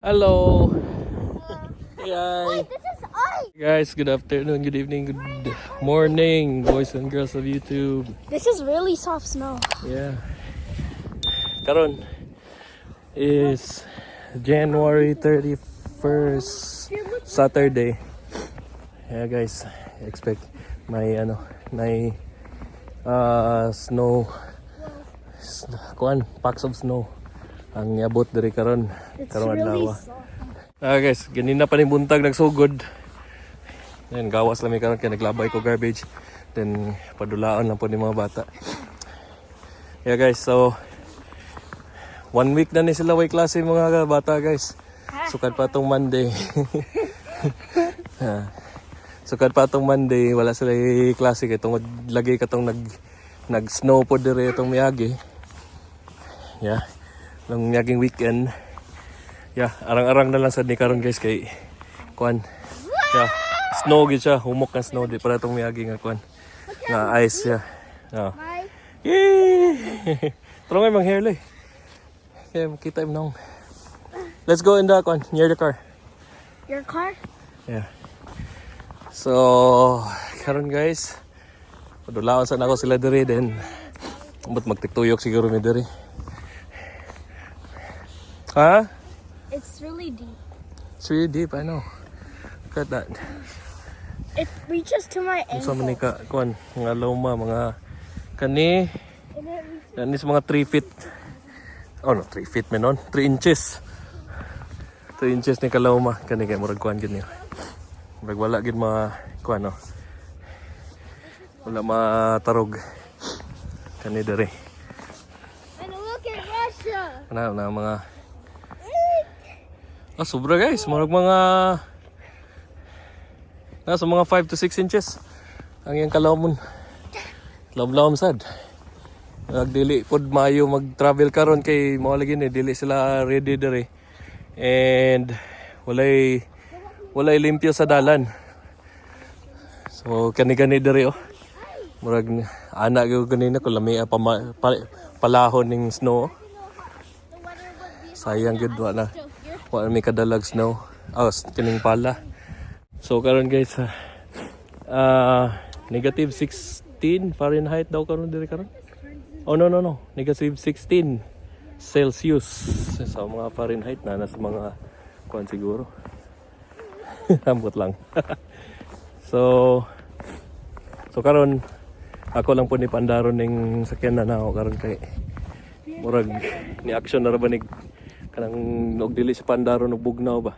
Hello. Hey, Wait, this is ice. guys. Good afternoon, good evening, good morning, boys and girls of YouTube. This is really soft snow. Yeah. Karon is January 31st, Saturday. Yeah, guys. Expect may snow, packs of snow ang niabot diri karon It's karong really adlaw. soft. Guys, ganina pa ni buntag nagsugod. Then gawas lang mi karon kay naglabay ko garbage. Then padulaon lang po ni mga bata. Yeah guys, so 1 week na ni sila way klase mga bata guys. Sukad pa tong Monday. Sukad pa tong Monday, wala sila klase kay tungod lagi katong nag snow po dire itong miagi. Yeah. Nung miyaging weekend. Yeah, arang-arang na lang sad ni karon guys kay kuan. Yeah, snow gid siya, humok na snow di para tong miyagi nga kuan. Nga ice yeah. Oh. Yay! Tara may manghirli. Okay, makita mo nung. Let's go in the kuan near the car. Your car? Yeah. So, karon guys, padulaon sa nako sila diri then but magtiktuyok siguro mi diri. Ha? It's really deep. It's really deep, I know. Look at that. It reaches to my Sa ankle. manika, kuan, mga loma, mga kani, And it sa mga 3 feet. Oh no, 3 feet menon, 3 inches. 3 inches ni kalawma, kani kay murag kuan gid niya. Murag wala gid mga kuan no. Wala matarog. Kani dere. And look at Russia. Na mga sobra guys, murag mga nasa mga 5 to 6 inches ang iyang kalawmon. Lawom sad. Nagdili pod maayo mag-travel karon kay mao lagi ni dili sila ready dere. And walay limpyo sa dalan. So kani dere oh. Murag ana gyud kanina ko lami palahon ning snow. Sayang gyud wa na. Wa may kadalag snow. Kining pala. So karon guys, negative 16 Fahrenheit daw karon diri karon. Oh no. Negative 16 Celsius sa mga Fahrenheit na nasa mga kuan siguro. Ambot lang. So karon ako lang po ni pandaron ning sakyan na ako karon kay murag ni action na ra banig kanang og dili sa pandaron og bugnaw ba.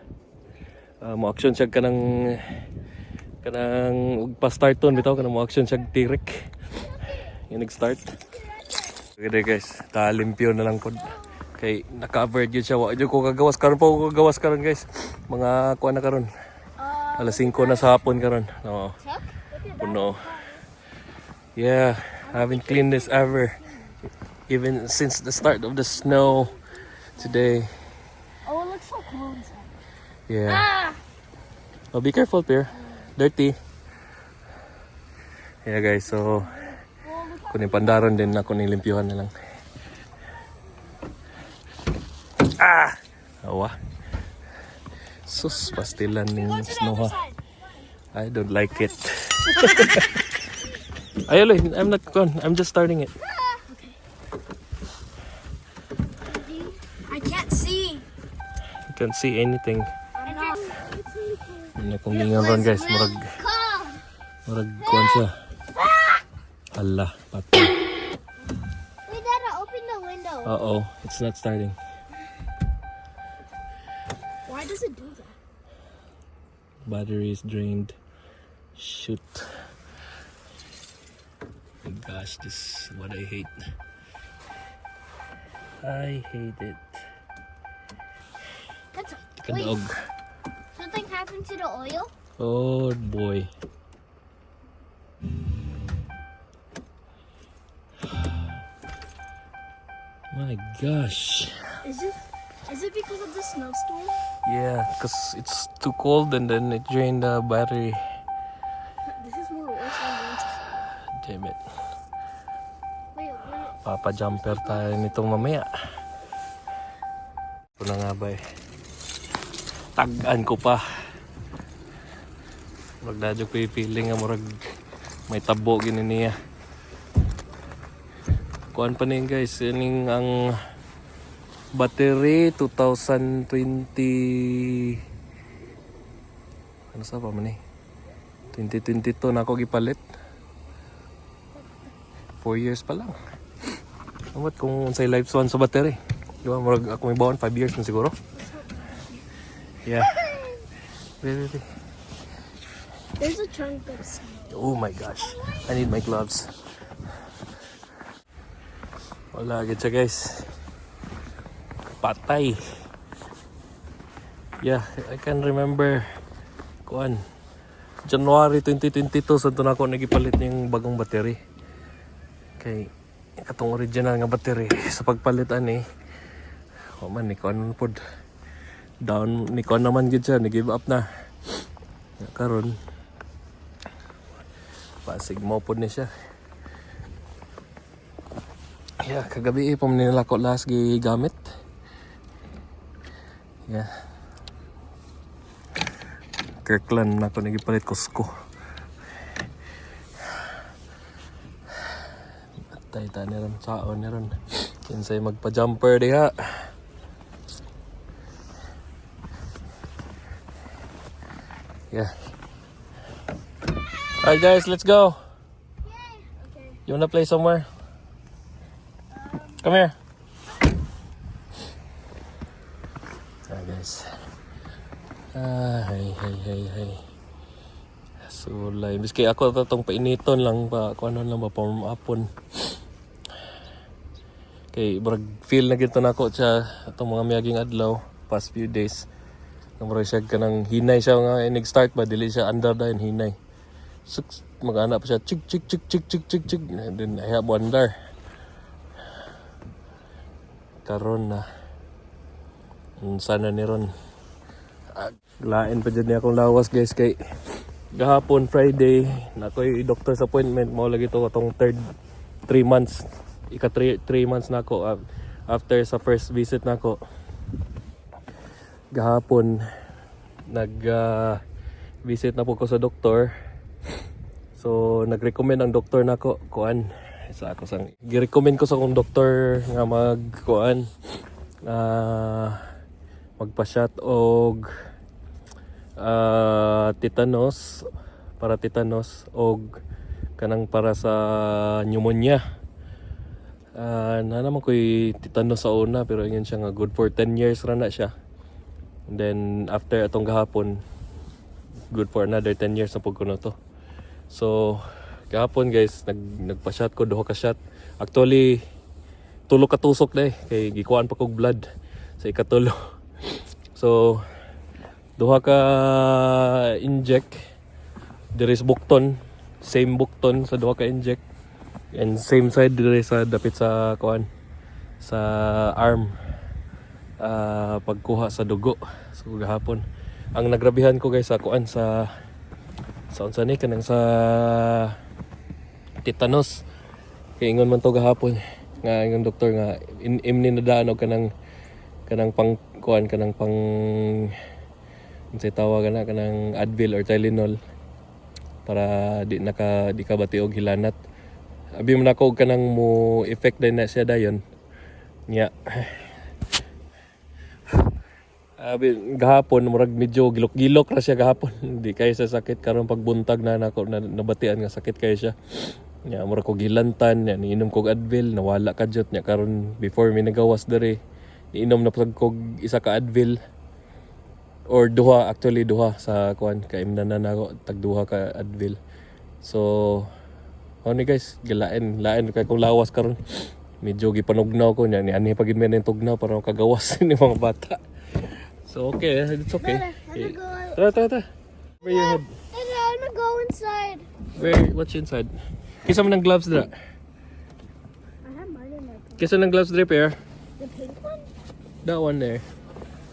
Mo action siya kanang og pa-start ton bitaw kanang mo action siya direct. Yung nag-start. Okay guys, limpyo na lang pod. Kay na-cover gyud siya. Wa gyud ko kagawas karon po ko kagawas karon guys. Mga kuan na karon. Alas 5 na sa hapon karon. No. Puno. Yeah, I haven't cleaned this ever. Even since the start of the snow today. Oh, it looks so cool inside. Yeah. Oh, be careful, Pierre. Dirty. Yeah, guys. So, kunin pandaron din ako nilimpyuhan na lang. Awa. Sus, pastilan ng snow ha. I don't like it. Ayun, I'm not gone. I'm just starting it. I can't see. You can't see anything. Ano kung gingan ron guys, murag kuan siya. Allah, patay. Wait, Dada, open the window. Uh-oh, it's not starting. Why does it do that? Battery is drained. Shoot. My gosh, this is what I hate. I hate it. That's Kadog. something happened to the oil? Oh boy. My gosh. Is it because of the snowstorm? Yeah, because it's too cold and then it drained the battery. This is more worse than winter. Damn it. Wait. Papa-jumper tayo nitong mamaya. Ito na nga ba eh. Tag-an ko pa. Murag dadyo ko ipiling nga murag may tabo gini niya. Kuan pa niyan guys, ining ang battery 2020 ano sa pa man 2022 na ako gipalit. 4 years pa lang. Amat kung unsay lifespan sa battery. Di ba murag ako may bawon 5 years na siguro. Yeah. Wait. There's a chunk of snow. Oh my gosh. I need my gloves. Wala agad siya guys. Patay. Yeah, I can remember kuan January 2022 sa na ako nagipalit yung bagong battery. Kay katong original nga battery sa pagpalitan ni man ni kuan pod down ni kuan naman gid siya, ni give up na. Karon pasig mo pod ni siya. Yeah, kagabi pa man nila ko last gigamit. Yeah. Kirkland na ako nagipalit Costco. Atay ta ni ron saon ni ron. Kinsay magpa-jumper diha. Yeah. Alright guys, let's go. Okay. You wanna play somewhere? Come here. Alright guys. Hey. Sulay. Biski ako tatong painiton lang pa. Kung ano lang ba pamapon. Okay, brag feel na gito na ako siya itong mga miyaging adlaw. Past few days. Namura siya ka ng hinay siya nga nag-start ba. Dili siya under dahil hinay. So, mag-anak pa siya. Chik. And then I have wonder. Karon na. Sana ni ron. Lain pa dyan niya akong lawas guys kay gahapon Friday na ako'y doctor's appointment mo lagi to katong 3 months ika 3 months na ako after sa first visit na ako gahapon visit na po ko sa doktor. So nag-recommend ang doktor na ko kuan sa ako sang gi-recommend ko sa akong doktor nga magkuan magpa-shot og tetanus og kanang para sa pneumonia. Na naman ko'y tetanus sa una pero yun siya nga good for 10 years ra na siya. And then after atong gahapon good for another 10 years na pud ko na to. So gahapon guys nagpa-shot ko 2 ka shot. Actually 3 ka tusok na kay gikuan pa kog blood sa ikatulo. So 2 ka inject. There is bukton, same bukton sa 2 ka inject. And same side dire sa dapit sa kuan sa arm. Pagkuha sa dugo. So gahapon ang nagrabihan ko guys sa kuan sa unsa ni kanang sa tetanus. Kay ingon man to gahapon nga ingon doktor nga imni na daan og kanang pang kuan kanang pang unsay tawag na kanang Advil or Tylenol para di ka bati og hilanat. Abi man ako kanang mo effect din na siya dayon. Nya. Abi gahapon murag medyo gilok-gilok ra siya gahapon. Di kay sa sakit karon pagbuntag na nako nabatian nga sakit kay siya. Nya murag ko gilantan, nya niinom kog Advil, nawala kadyot nya karon before mi nagawas dere. Niinom na pag kog isa ka Advil. Or 2 actually 2 sa kuan kay imna na nako tag 2 ka Advil. So ni guys gilain kay kung lawas karon medyo gipanugnaw ko nya ni ani pagid men ning tugnaw para makagawas ni mga bata. So okay, it's okay. Tara. Where you head? I wanna go inside. What's inside? Kisa man ng gloves dra. I have mine in my pocket. Kisa ng gloves dra pair. The pink one? That one there.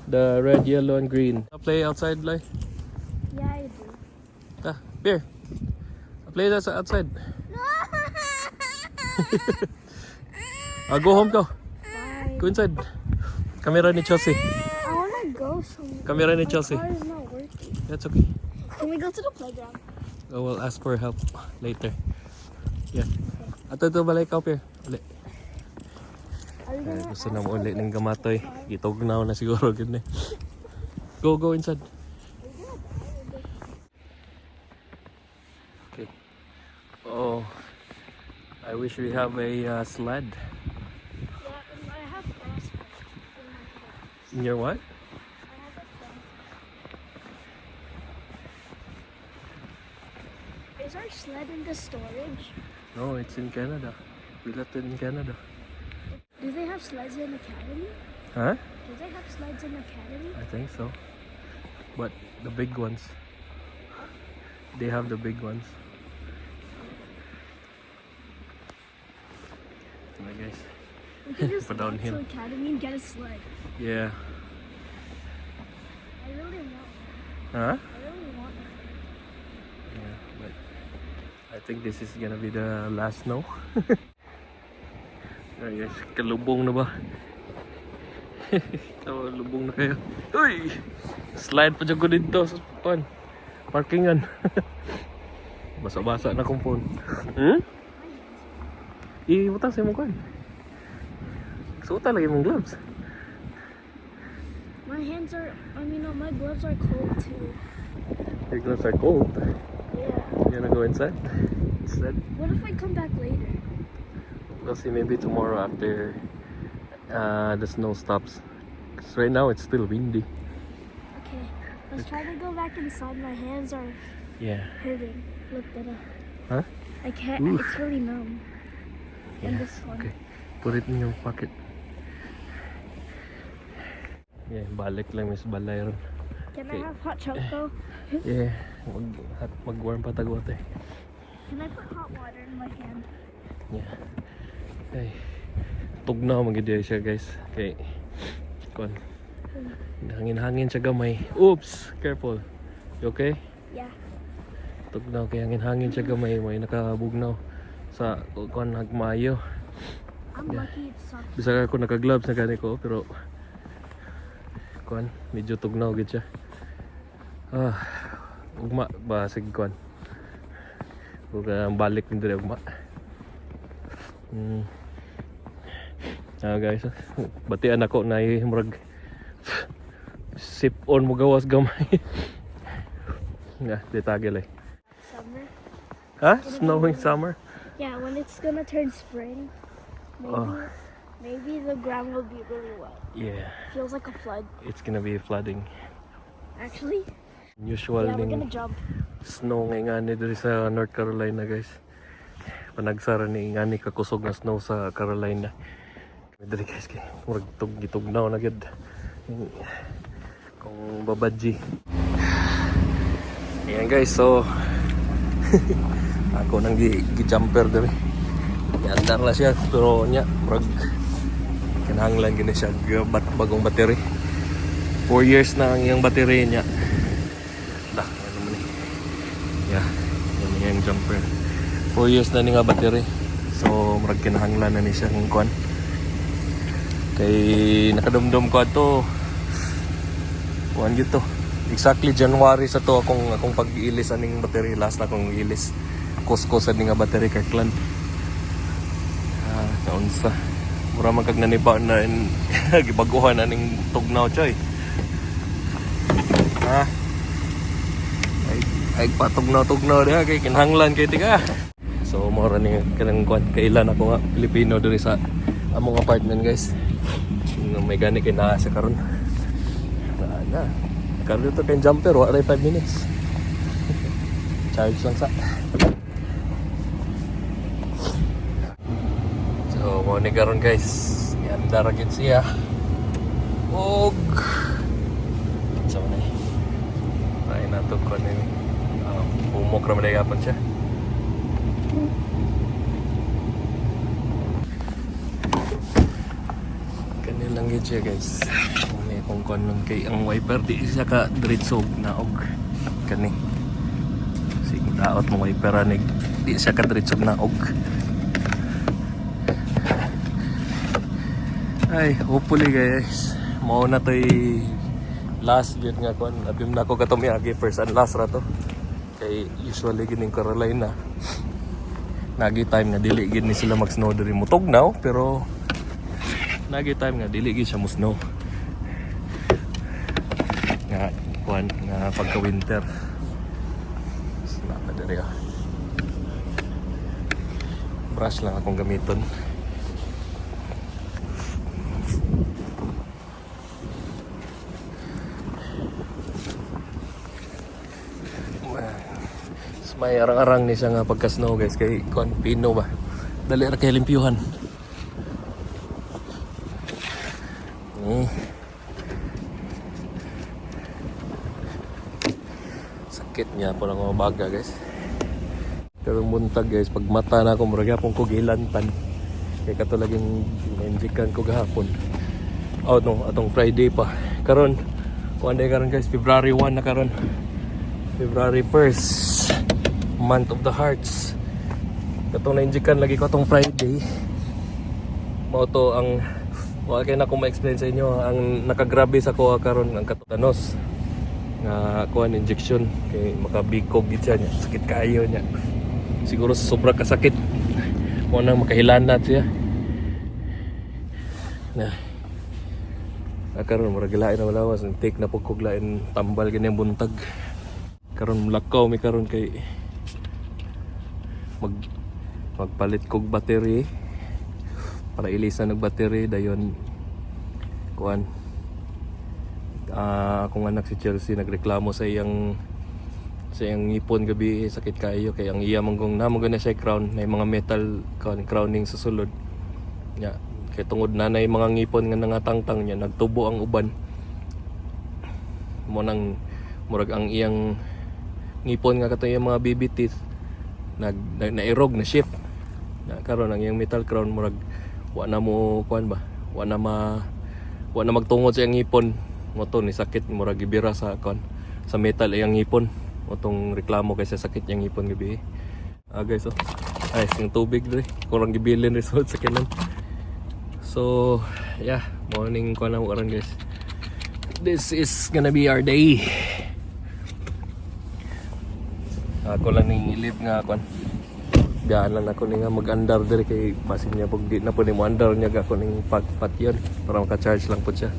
The red, yellow, and green. Play outside, Blay. Yeah, I do. Beer. Play that outside. Go home, go. Bye. Go inside. Camera ni Chelsea. I wanna go so Come here, my Chelsea. car is not working. That's okay. Can we go to the playground? I will ask for help later. Yeah. Ato ito balay ka here. Uli. Are we Ay, gonna gusto ask na mo for uli ng the gamatoy. car? Gitugnaw na siguro gini. Go inside. Okay. Oh, I wish we have a sled. Yeah, and I have frost in my car. In your what? I have a frost. Is our sled in the storage? No, it's in Canada. We left it in Canada. Do they have sleds in Academy? Huh? Do they have sleds in Academy? I think so. But the big ones. They have the big ones. Alright guys. We can just For go to downhill. Academy and get a sled. Yeah. I really want one. Huh? I really want one. Yeah, but I think this is gonna be the last snow. Alright guys, kalubong na ba? Kalubong na kayo. Uy! Slide pa dyan ko dito sa pan. Parkingan. Basa-basa na kong phone. Hmm? Ibutang sa imong kwan. Suota lagi mong gloves. My hands are, my gloves are cold too. Your gloves are cold. Yeah. You wanna go inside? Instead? What if I come back later? We'll see maybe tomorrow after the snow stops. Because right now it's still windy. Okay. Let's try to go back inside. My hands are Yeah. hurting. Look at it. Huh? I can't. Oof. It's really numb. And Yeah. this one. Okay. Put it in your pocket. Yeah, balik lang Miss Balay ron. Can Okay. I have hot choco? Yeah, mag-warm pa tagot eh. Can I put hot water in my hand? Yeah. Ay, tugnaw magiging siya guys. Okay. Kon. Hangin-hangin siya gamay. Oops! Careful. You okay? Yeah. Tugnaw kay hangin-hangin siya gamay. May nakabugnaw sa kon hagmayo. I'm Yeah. lucky it sucks. Bisa ka ako naka-gloves na gani ko pero kon medyo tugnaw gid siya. Ugma ba sig kon. Ug balik ni dire ugma. Guys, batian ako na murag sip on mo gawas gamay. Detagil eh. Summer. Ha? Snowing summer? Yeah, when it's gonna turn spring, maybe Oh. maybe the ground will be really wet. Yeah, Feels like a flood. it's gonna be flooding. Actually, Usual yeah, we're ning gonna jump. snow nga ni diri sa North Carolina guys. Panagsara ni nga ni kakusog na snow sa Carolina. Diri guys kay murag tugnaw na gid. Kung babadji. Ayan guys, so ako nang gi-jumper diri. Yandar na siya pero nya murag kinahanglan gini siya bagong battery. 4 years na ang iyang battery niya. Ano man eh. Yeah, yan yung jumper. 4 years na ni nga battery. So murag kinahanglan na ni siya ng kuan. Kay nakadumdum ko ato. Kuan gito. Exactly January sa to akong pag-iilis aning battery, last na akong iilis. Kusko sa ni nga battery kay Clan. Kaunsa. Mura man kag naniba na gibaguhan aning tugnaw choy. Ay patugnaw-tugnaw diha kay kinahanglan kay tiga. So mura ni kanang kuan kailan ako nga Pilipino diri sa among apartment guys. May gani kay naa sa karon. Na. Karon to kay jumper wa 5 minutes. Charge lang sa. So mo ni karon guys. Yan daragit siya. Og sa man ay nato ko ni bumok ra man gyapon siya. Kanilang gid siya guys. May kung kon kay ang wiper di siya ka diretsog na og kani. Sig daot mo wiper ani di siya ka diretsog na og. Ay, hopefully guys, mao na to'y last yun nga kuan abim na ko katong miagi first and last ra to kay usually gining Carolina nagi time nga dili gid ni sila mag snow diri mo tugnaw pero nagi time nga dili gid siya mo snow nga kuan nga pagka winter sila pa diri brush lang akong gamiton. May arang-arang ni siya nga pagka-snow guys kay kuan pino ba. Dali ra kay limpyuhan. Sakit niya po ng mga baga guys. Pero muntag guys pag mata na ako murag akong kugilantan. Kay katulaging na-injikan ko gahapon. Oh no, atong Friday pa. Karon kuan day karon guys, February 1 na karon. February 1st. Month of the Hearts. Katong na-injikan lagi ko atong Friday. Mao to ang wala kay na ko ma-explain sa inyo ang nakagrabe sa ko karon ang katutanos nga kuan injection kay makabikog gid siya niya. Sakit kaayo niya. Siguro sobra kasakit. Mo nang makahilanat siya. Na. Karon murag lain na walawas take na pug kog lain tambal gani ang buntag. Karon lakaw mi karon kay magpalit kog battery para ilisan ng battery dayon kuan akong anak si Chelsea nagreklamo sa iyang ngipon gabi sakit kaayo kay ang iya manggong namong na siya crown na mga metal crowning sa sulod nya kay tungod nanay mga ngipon nga nangatangtang niya nagtubo ang uban mo nang murag ang iyang ngipon nga katong mga baby teeth na-erog na shift na karon ang iyang metal crown murag wa na mo kuan ba wa na magtungod sa iyang ngipon mo to ni sakit murag gibira sa kuan sa metal iyang ngipon mo tong reklamo kay sa sakit iyang ngipon gabi guys ay sing tubig dre kurang gibilin result sa kanan so yeah morning kuan na karon guys this is gonna be our day. Ako lang ning ilip nga kon. Diyan lang ako ni nga mag-andar diri kay pasin niya pag di na po ni mo andar niya ako ning pat yon para maka-charge lang po siya.